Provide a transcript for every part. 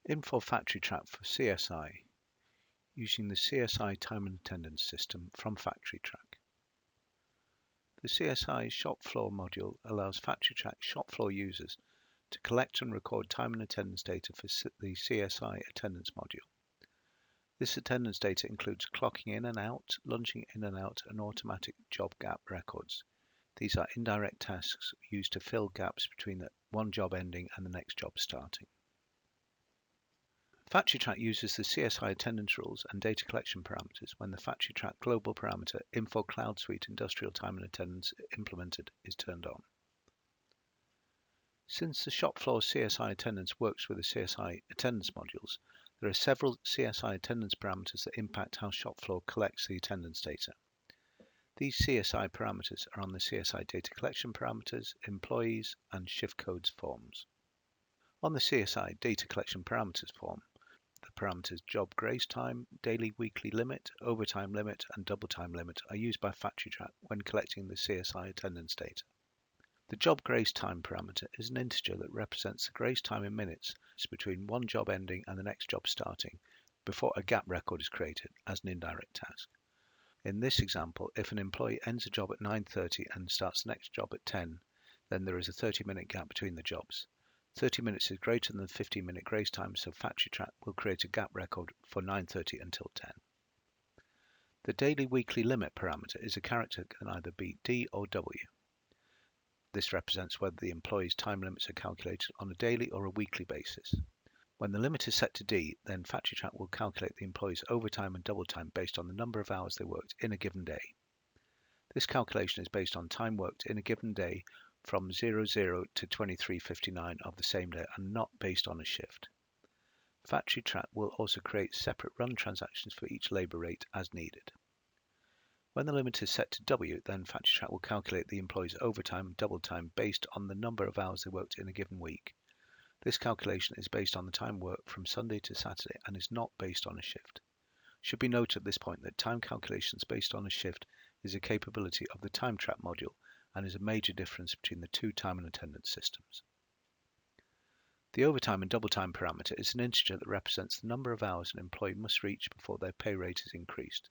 Info Factory Track for CSI using the CSI Time and Attendance system from Factory Track. The CSI Shop Floor module allows Factory Track shop floor users to collect and record time and attendance data for the CSI Attendance module. This attendance data includes clocking in and out, lunching in and out, and automatic job gap records. These are indirect tasks used to fill gaps between one job ending and the next job starting. Factory Track uses the CSI attendance rules and data collection parameters when the Factory Track global parameter Info Cloud Suite Industrial Time and Attendance implemented is turned on. Since the shop floor CSI attendance works with the CSI attendance modules, there are several CSI attendance parameters that impact how shop floor collects the attendance data. These CSI parameters are on the CSI data collection parameters, employees, and shift codes forms. On the CSI data collection parameters form, the parameters job grace time, daily weekly limit, overtime limit, and double time limit are used by Factory Track when collecting the CSI attendance data. The job grace time parameter is an integer that represents the grace time in minutes between one job ending and the next job starting before a gap record is created as an indirect task. In this example, if an employee ends a job at 9:30 and starts the next job at 10, then there is a 30-minute gap between the jobs. 30 minutes is greater than the 15-minute grace time, so Factory Track will create a gap record for 9:30 until 10. The daily weekly limit parameter is a character that can either be D or W. This represents whether the employee's time limits are calculated on a daily or a weekly basis. When the limit is set to D, then Factory Track will calculate the employee's overtime and double time based on the number of hours they worked in a given day. This calculation is based on time worked in a given day from 00 to 23:59 of the same day and not based on a shift. Factory Track will also create separate run transactions for each labor rate as needed. When the limit is set to W, then Factory Track will calculate the employee's overtime and double time based on the number of hours they worked in a given week. This calculation is based on the time worked from Sunday to Saturday and is not based on a shift. Should be noted at this point that time calculations based on a shift is a capability of the Time Track module and is a major difference between the two time and attendance systems. The overtime and double time parameter is an integer that represents the number of hours an employee must reach before their pay rate is increased.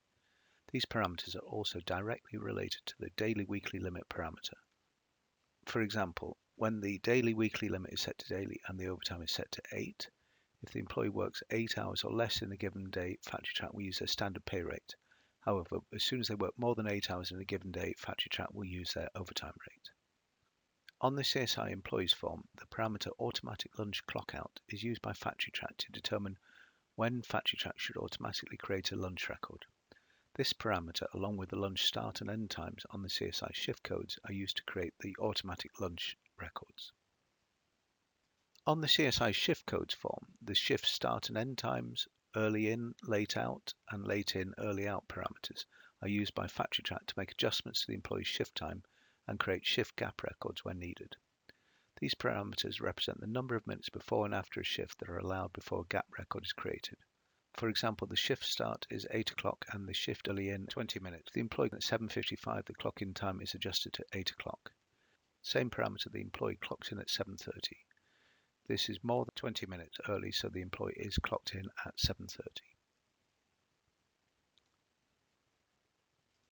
These parameters are also directly related to the daily weekly limit parameter. For example, when the daily weekly limit is set to daily and the overtime is set to 8, if the employee works 8 hours or less in a given day, Factory Track will use their standard pay rate. However, as soon as they work more than 8 hours in a given day, Factory Track will use their overtime rate. On the CSI employees form, the parameter automatic lunch clockout is used by Factory Track to determine when Factory Track should automatically create a lunch record. This parameter, along with the lunch start and end times on the CSI shift codes, are used to create the automatic lunch records. On the CSI shift codes form, the shift start and end times, early in, late out, and late in, early out parameters are used by Factory Track to make adjustments to the employee's shift time and create shift gap records when needed. These parameters represent the number of minutes before and after a shift that are allowed before a gap record is created. For example, the shift start is 8 o'clock and the shift early in 20 minutes. The employee at 7:55, the clock in time is adjusted to 8 o'clock. Same parameter, the employee clocks in at 7:30. This is more than 20 minutes early, so the employee is clocked in at 7:30.